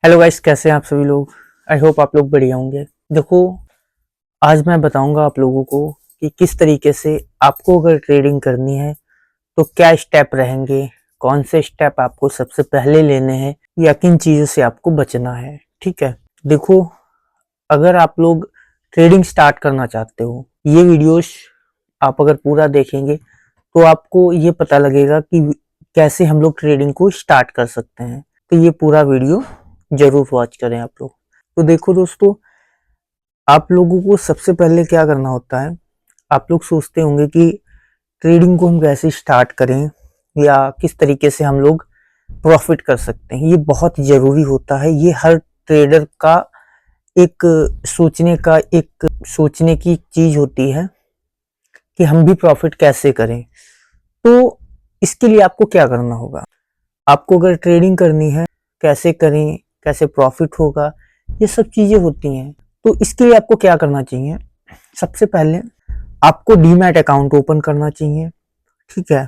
Hello guys, कैसे हैं आप सभी लोग। आई होप आप लोग बढ़िया होंगे। देखो, आज मैं बताऊंगा आप लोगों को कि किस तरीके से आपको अगर ट्रेडिंग करनी है तो क्या स्टेप रहेंगे, कौन से स्टेप आपको सबसे पहले लेने हैं या किन चीज़ों से आपको बचना है। ठीक है, देखो, अगर आप लोग ट्रेडिंग स्टार्ट करना चाहते हो, ये वीडियोस आप अगर पूरा देखेंगे तो आपको ये पता लगेगा कि कैसे हम लोग ट्रेडिंग को स्टार्ट कर सकते हैं। तो ये पूरा वीडियो जरूर वॉच करें आप लोग। तो देखो दोस्तों, आप लोगों को सबसे पहले क्या करना होता है। आप लोग सोचते होंगे कि ट्रेडिंग को हम कैसे स्टार्ट करें या किस तरीके से हम लोग प्रॉफिट कर सकते हैं। ये बहुत ज़रूरी होता है। ये हर ट्रेडर का एक सोचने की चीज़ होती है कि हम भी प्रॉफिट कैसे करें। तो इसके लिए आपको क्या करना होगा। आपको अगर ट्रेडिंग करनी है, कैसे करें, कैसे प्रॉफिट होगा, ये सब चीज़ें होती हैं। तो इसके लिए आपको क्या करना चाहिए। सबसे पहले आपको डीमैट अकाउंट ओपन करना चाहिए। ठीक है,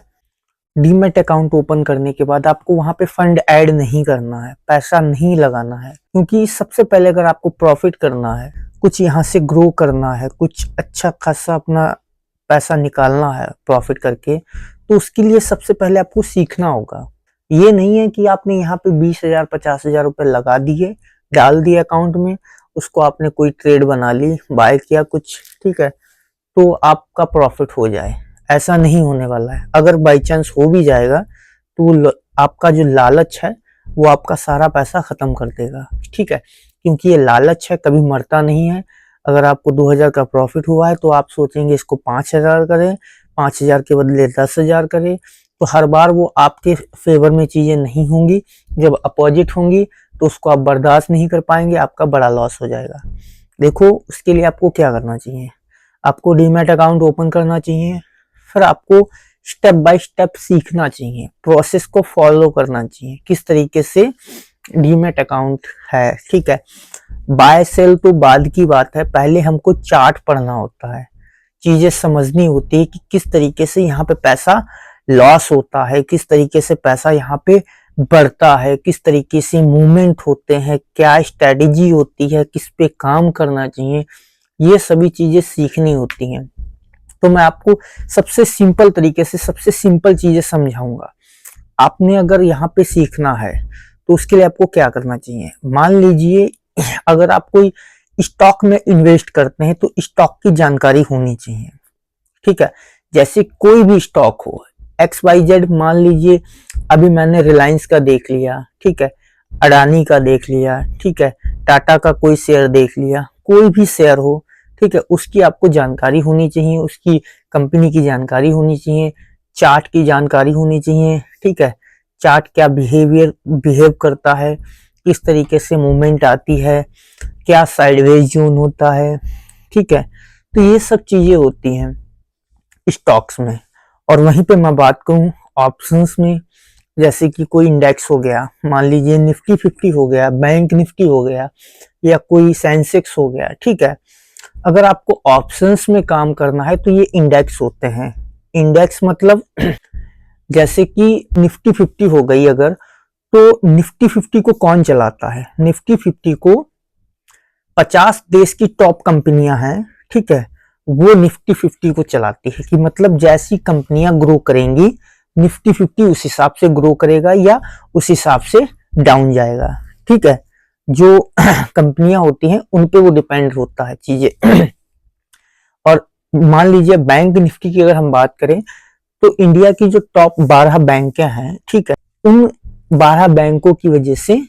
डीमैट अकाउंट ओपन करने के बाद आपको वहां पे फंड ऐड नहीं करना है, पैसा नहीं लगाना है, क्योंकि सबसे पहले अगर आपको प्रॉफिट करना है, कुछ यहाँ से ग्रो करना है, कुछ अच्छा खासा अपना पैसा निकालना है प्रॉफिट करके, तो उसके लिए सबसे पहले आपको सीखना होगा। ये नहीं है कि आपने यहाँ पे 20,000 50,000 रुपए लगा दिए, डाल दिए अकाउंट में, उसको आपने कोई ट्रेड बना ली, बाय किया कुछ, ठीक है, तो आपका प्रॉफिट हो जाए। ऐसा नहीं होने वाला है। अगर बाई चांस हो भी जाएगा तो आपका जो लालच है वो आपका सारा पैसा खत्म कर देगा। ठीक है, क्योंकि ये लालच है, कभी मरता नहीं है। अगर आपको 2,000 का प्रॉफिट हुआ है तो आप सोचेंगे इसको 5,000 करें, 5,000 के बदले 10,000 करें। तो हर बार वो आपके फेवर में चीजें नहीं होंगी। जब अपोजिट होंगी तो उसको आप बर्दाश्त नहीं कर पाएंगे, आपका बड़ा लॉस हो जाएगा। देखो, उसके लिए आपको क्या करना चाहिए। आपको डीमैट अकाउंट ओपन करना चाहिए, फिर आपको स्टेप बाय स्टेप सीखना चाहिए, प्रोसेस को फॉलो करना चाहिए किस तरीके से डीमैट अकाउंट है। ठीक है, बाय सेल तो बाद की बात है, पहले हमको चार्ट पढ़ना होता है, चीजें समझनी होती है कि किस तरीके से यहाँ पे पैसा लॉस होता है, किस तरीके से पैसा यहाँ पे बढ़ता है, किस तरीके से मूवमेंट होते हैं, क्या स्ट्रेटेजी होती है, किस पे काम करना चाहिए, ये सभी चीजें सीखनी होती हैं। तो मैं आपको सबसे सिंपल तरीके से सबसे सिंपल चीजें समझाऊंगा। आपने अगर यहाँ पे सीखना है तो उसके लिए आपको क्या करना चाहिए। मान लीजिए अगर आप कोई स्टॉक में इन्वेस्ट करते हैं तो स्टॉक की जानकारी होनी चाहिए। ठीक है, जैसे कोई भी स्टॉक हो, XYZ, मान लीजिए अभी मैंने रिलायंस का देख लिया, ठीक है, अडानी का देख लिया, ठीक है, टाटा का कोई शेयर देख लिया, कोई भी शेयर हो, ठीक है, उसकी आपको जानकारी होनी चाहिए, उसकी कंपनी की जानकारी होनी चाहिए, चार्ट की जानकारी होनी चाहिए। ठीक है, चार्ट क्या बिहेव करता है, किस तरीके से मूवमेंट आती है, क्या साइडवेज जोन होता है। ठीक है, तो ये सब चीजें होती हैं स्टॉक्स में। और वहीं पे मैं बात करूं ऑप्शंस में, जैसे कि कोई इंडेक्स हो गया, मान लीजिए निफ्टी 50 हो गया, बैंक निफ्टी हो गया, या कोई सेंसेक्स हो गया। ठीक है, अगर आपको ऑप्शंस में काम करना है तो ये इंडेक्स होते हैं। इंडेक्स मतलब जैसे कि निफ्टी 50 हो गई अगर, तो निफ्टी 50 को कौन चलाता है। निफ्टी 50 को 50 देश की टॉप कंपनियां हैं, ठीक है, वो निफ्टी 50 को चलाती है। कि मतलब जैसी कंपनियां ग्रो करेंगी निफ्टी 50 उस हिसाब से ग्रो करेगा या उस हिसाब से डाउन जाएगा। ठीक है, जो कंपनियां होती हैं उन पे वो डिपेंड होता है चीजें। और मान लीजिए बैंक निफ्टी की अगर हम बात करें तो इंडिया की जो टॉप 12 बैंकें हैं, ठीक है, उन 12 बैंकों की वजह से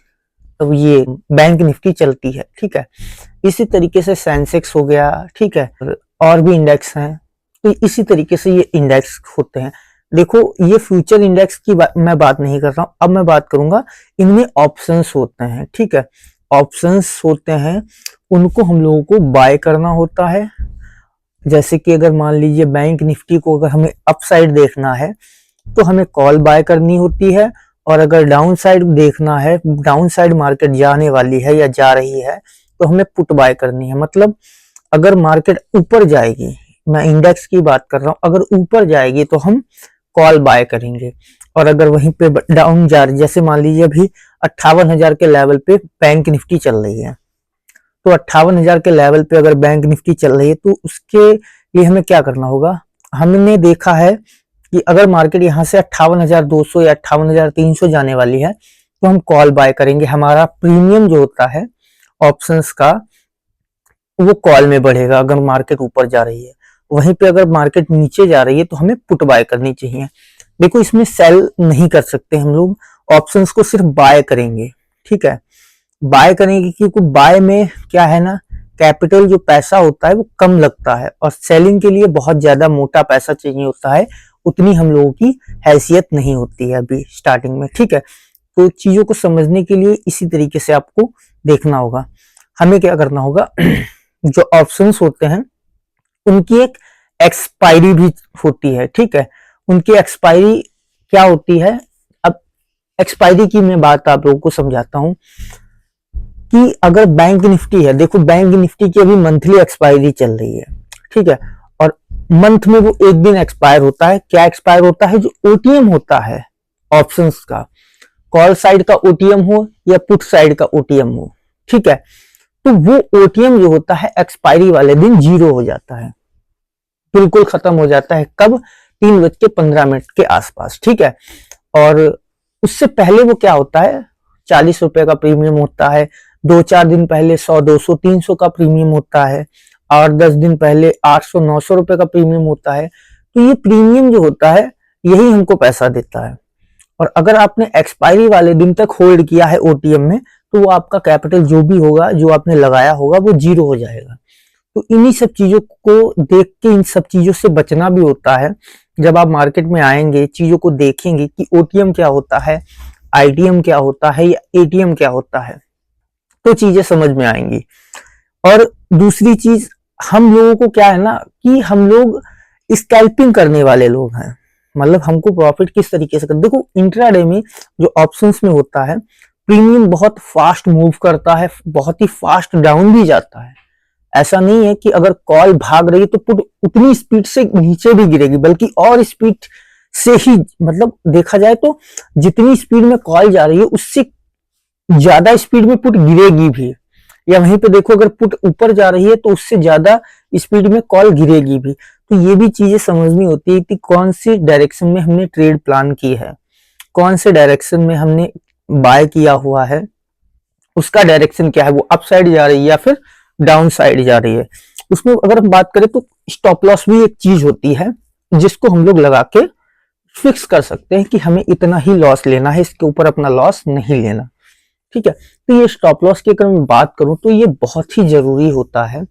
अब ये बैंक निफ्टी चलती है। ठीक है, इसी तरीके से सेंसेक्स हो गया, ठीक है, और भी इंडेक्स हैं। तो इसी तरीके से ये इंडेक्स होते हैं। देखो, ये फ्यूचर इंडेक्स की मैं बात नहीं कर रहा हूं, अब मैं बात करूंगा इनमें ऑप्शंस होते हैं। ठीक है, ऑप्शंस होते हैं, उनको हम लोगों को बाय करना होता है। जैसे कि अगर मान लीजिए बैंक निफ्टी को अगर हमें अपसाइड देखना है तो हमें कॉल बाय करनी होती है, और अगर डाउन साइड देखना है, डाउन साइड मार्केट जाने वाली है या जा रही है, तो हमें पुट बाय करनी है। मतलब अगर मार्केट ऊपर जाएगी, मैं इंडेक्स की बात कर रहा हूं, अगर ऊपर जाएगी तो हम कॉल बाय करेंगे, और अगर वहीं पे डाउन जा रही, जैसे मान लीजिए अभी 58,000 के लेवल पे बैंक निफ्टी चल रही है। तो 58,000 के लेवल पे अगर बैंक निफ्टी चल रही है तो उसके लिए हमें क्या करना होगा। हमने देखा है कि अगर मार्केट यहाँ से 58,200 या 58,300 जाने वाली है तो हम कॉल बाय करेंगे। हमारा प्रीमियम जो होता है ऑप्शंस का वो कॉल में बढ़ेगा अगर मार्केट ऊपर जा रही है। वहीं पे अगर मार्केट नीचे जा रही है तो हमें पुट बाय करनी चाहिए। देखो इसमें सेल नहीं कर सकते हम लोग, ऑप्शंस को सिर्फ बाय करेंगे। ठीक है, बाय करेंगे क्योंकि बाय में क्या है ना, कैपिटल जो पैसा होता है वो कम लगता है और सेलिंग के लिए बहुत ज्यादा मोटा पैसा चाहिए होता है, उतनी हम लोगों की हैसियत नहीं होती है अभी स्टार्टिंग में। ठीक है, तो चीजों को समझने के लिए इसी तरीके से आपको देखना होगा। हमें क्या करना होगा जो ऑप्शंस होते हैं उनकी एक एक्सपायरी भी होती है। ठीक है, उनकी एक्सपायरी क्या होती है, अब एक्सपायरी की मैं बात आप लोगों को समझाता हूं कि अगर बैंक निफ्टी है, देखो बैंक निफ्टी की अभी मंथली एक्सपायरी चल रही है। ठीक है, और मंथ में वो एक दिन एक्सपायर होता है। क्या एक्सपायर होता है, जो ओटीएम होता है ऑप्शंस का, कॉल साइड का ओटीएम हो या पुट साइड का ओटीएम हो। ठीक है, तो वो ओटीएम जो होता है एक्सपायरी वाले दिन 0 हो जाता है, बिल्कुल खत्म हो जाता है। कब, 3:15 के आसपास। ठीक है, और उससे पहले वो क्या होता है, 40 रुपए का प्रीमियम होता है। 2-4 दिन पहले 100, 200, 300 का प्रीमियम होता है और 10 दिन पहले 800, 900 रुपए का प्रीमियम होता है। तो ये प्रीमियम जो होता है यही हमको पैसा देता है। और अगर आपने एक्सपायरी वाले दिन तक होल्ड किया है ओटीएम में तो वो आपका कैपिटल जो भी होगा, जो आपने लगाया होगा, वो 0 हो जाएगा। तो इन्हीं सब चीजों को देख के इन सब चीजों से बचना भी होता है। जब आप मार्केट में आएंगे, चीजों को देखेंगे कि ओटीएम क्या होता है, आईटीएम क्या होता है या एटीएम क्या होता है, तो चीजें समझ में आएंगी। और दूसरी चीज, हम लोगों को क्या है ना कि हम लोग स्कैल्पिंग करने वाले लोग हैं। मतलब हमको प्रॉफिट किस तरीके से कर, देखो इंट्राडे में जो ऑप्शंस में होता है, प्रीमियम बहुत फास्ट मूव करता है, बहुत ही फास्ट डाउन भी जाता है। ऐसा नहीं है कि अगर कॉल भाग रही है तो पुट उतनी स्पीड से नीचे भी गिरेगी, बल्कि और स्पीड से ही, मतलब देखा जाए तो जितनी स्पीड में कॉल जा रही है उससे ज्यादा स्पीड में पुट गिरेगी भी। या वहीं पे देखो अगर पुट ऊपर जा रही है तो उससे ज्यादा स्पीड में कॉल गिरेगी भी। तो ये भी चीजें समझनी होती है कि कौन सी डायरेक्शन में हमने ट्रेड प्लान की है, कौन से डायरेक्शन में हमने बाय किया हुआ है, उसका डायरेक्शन क्या है, वो अप साइड जा रही है या फिर डाउन साइड जा रही है। उसमें अगर हम बात करें तो स्टॉप लॉस भी एक चीज होती है जिसको हम लोग लगा के फिक्स कर सकते हैं कि हमें इतना ही लॉस लेना है, इसके ऊपर अपना लॉस नहीं लेना। ठीक है, तो ये स्टॉप लॉस की अगर मैं बात करूं तो ये बहुत ही जरूरी होता है।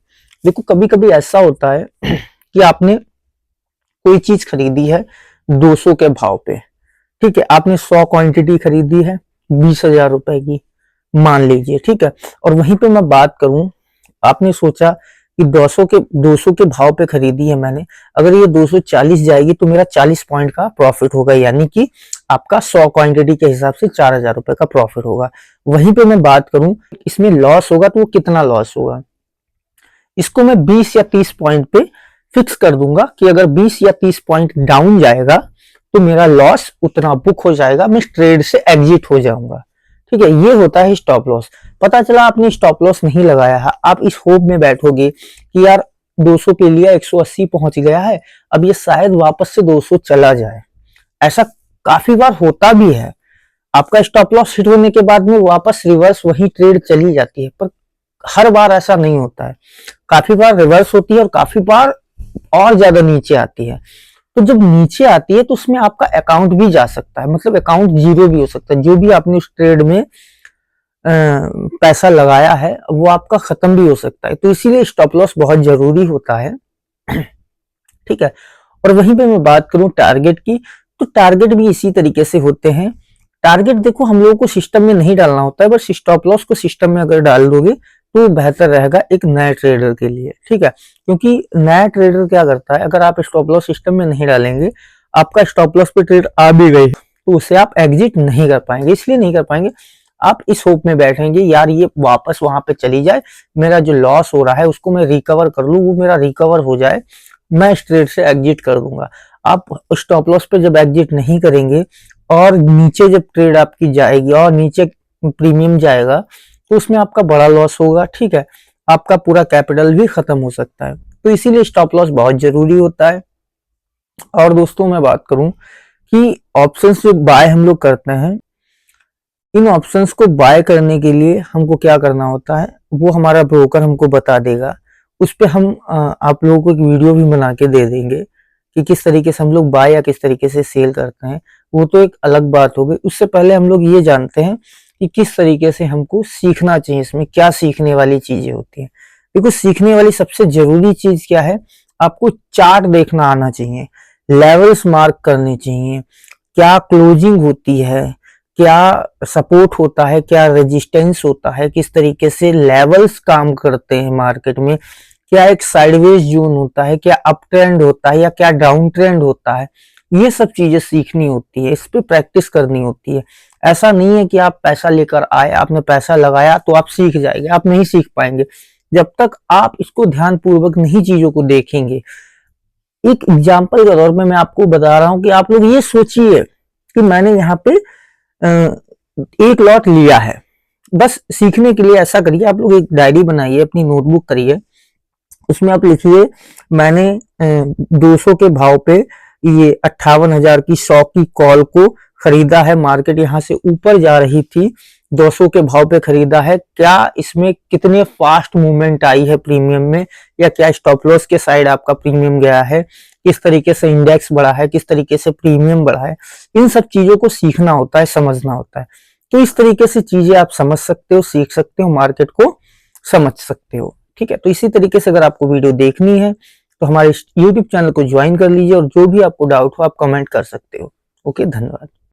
देखो कभी कभी ऐसा होता है कि आपने कोई चीज खरीदी है 200 के भाव पे। ठीक है, आपने 100 क्वांटिटी खरीदी है 20,000 रुपए की मान लीजिए। ठीक है, और वहीं पे मैं बात करूं, आपने सोचा कि 200 के भाव पे खरीदी है मैंने, अगर ये 240 जाएगी तो मेरा 40 पॉइंट का प्रॉफिट होगा, यानी कि आपका 100 क्वांटिटी के हिसाब से 4,000 रुपए का प्रॉफिट होगा। वहीं पे मैं बात करूं इसमें लॉस होगा तो वो कितना लॉस होगा, इसको मैं 20 या 30 पॉइंट पे फिक्स कर दूंगा कि अगर 20 या 30 पॉइंट डाउन जाएगा तो मेरा लॉस उतना बुक हो जाएगा, मैं ट्रेड से एग्जिट हो जाऊंगा। ठीक है, ये होता है स्टॉप लॉस। पता चला आपने स्टॉप लॉस नहीं लगाया है, आप इस होप में बैठोगे कि यार 200 पे लिया 180 पहुंच गया है, अब ये शायद वापस से 200 चला जाए। ऐसा काफी बार होता भी है, आपका स्टॉप लॉस हिट होने के बाद में वापस रिवर्स वही ट्रेड चली जाती है, पर हर बार ऐसा नहीं होता है। काफी बार रिवर्स होती है और काफी बार और ज्यादा नीचे आती है। तो जब नीचे आती है तो उसमें आपका अकाउंट भी जा सकता है, मतलब अकाउंट 0 भी हो सकता है। जो भी आपने उस ट्रेड में पैसा लगाया है वो आपका खत्म भी हो सकता है। तो इसीलिए स्टॉप लॉस बहुत जरूरी होता है। ठीक है, और वहीं पे मैं बात करूं टारगेट की, तो टारगेट भी इसी तरीके से होते हैं। टारगेट देखो हम लोगों को सिस्टम में नहीं डालना होता है, बस स्टॉप लॉस को सिस्टम में अगर डाल दोगे तो बेहतर रहेगा एक नए ट्रेडर के लिए। ठीक है, क्योंकि नया ट्रेडर क्या करता है, अगर आप स्टॉप लॉस सिस्टम में नहीं डालेंगे, आपका स्टॉप लॉस पे ट्रेड आ भी गई तो उसे आप एग्जिट नहीं कर पाएंगे। इसलिए नहीं कर पाएंगे, आप इस होप में बैठेंगे यार ये वापस वहां पे चली जाए, मेरा जो लॉस हो रहा है उसको मैं रिकवर कर लूं, वो मेरा रिकवर हो जाए, मैं इस ट्रेड से एग्जिट कर दूंगा। आप स्टॉप लॉस पे जब एग्जिट नहीं करेंगे और नीचे जब ट्रेड आपकी जाएगी और नीचे प्रीमियम जाएगा तो उसमें आपका बड़ा लॉस होगा, ठीक है, आपका पूरा कैपिटल भी खत्म हो सकता है। तो इसीलिए स्टॉप लॉस बहुत जरूरी होता है। और दोस्तों मैं बात करूं कि ऑप्शंस जो बाय हम लोग करते हैं, इन ऑप्शंस को बाय करने के लिए हमको क्या करना होता है वो हमारा ब्रोकर हमको बता देगा। उस पे हम आप लोगों को एक वीडियो भी बना के दे देंगे कि किस तरीके से हम लोग बाय या किस तरीके से सेल करते हैं, वो तो एक अलग बात हो गई। उससे पहले हम लोग ये जानते हैं कि किस तरीके से हमको सीखना चाहिए, इसमें क्या सीखने वाली चीजें होती हैं। देखो सीखने वाली सबसे जरूरी चीज क्या है, आपको चार्ट देखना आना चाहिए, लेवल्स मार्क करने चाहिए, क्या क्लोजिंग होती है, क्या सपोर्ट होता है, क्या रेजिस्टेंस होता है, किस तरीके से लेवल्स काम करते हैं मार्केट में, क्या एक साइडवेज जोन होता है, क्या अप ट्रेंड होता है या क्या डाउन ट्रेंड होता है, ये सब चीजें सीखनी होती है, इस पे प्रैक्टिस करनी होती है। ऐसा नहीं है कि आप पैसा लेकर आए, आपने पैसा लगाया तो आप सीख जाएंगे, आप नहीं सीख पाएंगे जब तक आप इसको ध्यान पूर्वक नहीं चीजों को देखेंगे। एक एग्जाम्पल के तौर पे मैं आपको बता रहा हूं कि आप लोग ये सोचिए कि मैंने यहाँ पे एक लॉट लिया है, बस सीखने के लिए ऐसा करिए, आप लोग एक डायरी बनाइए, अपनी नोटबुक करिए, उसमें आप लिखिए मैंने 200 के भाव पे ये 58,000 की 100 की कॉल को खरीदा है, मार्केट यहाँ से ऊपर जा रही थी, 200 के भाव पे खरीदा है, क्या इसमें कितने फास्ट मूवमेंट आई है प्रीमियम में, या क्या स्टॉप लॉस के साइड आपका प्रीमियम गया है, किस तरीके से इंडेक्स बढ़ा है, किस तरीके से प्रीमियम बढ़ा है, इन सब चीजों को सीखना होता है, समझना होता है। तो इस तरीके से चीजें आप समझ सकते हो, सीख सकते हो, मार्केट को समझ सकते हो, ठीक है। तो इसी तरीके से अगर आपको वीडियो देखनी है तो हमारे YouTube चैनल को ज्वाइन कर लीजिए और जो भी आपको डाउट हो आप कमेंट कर सकते हो। ओके, धन्यवाद।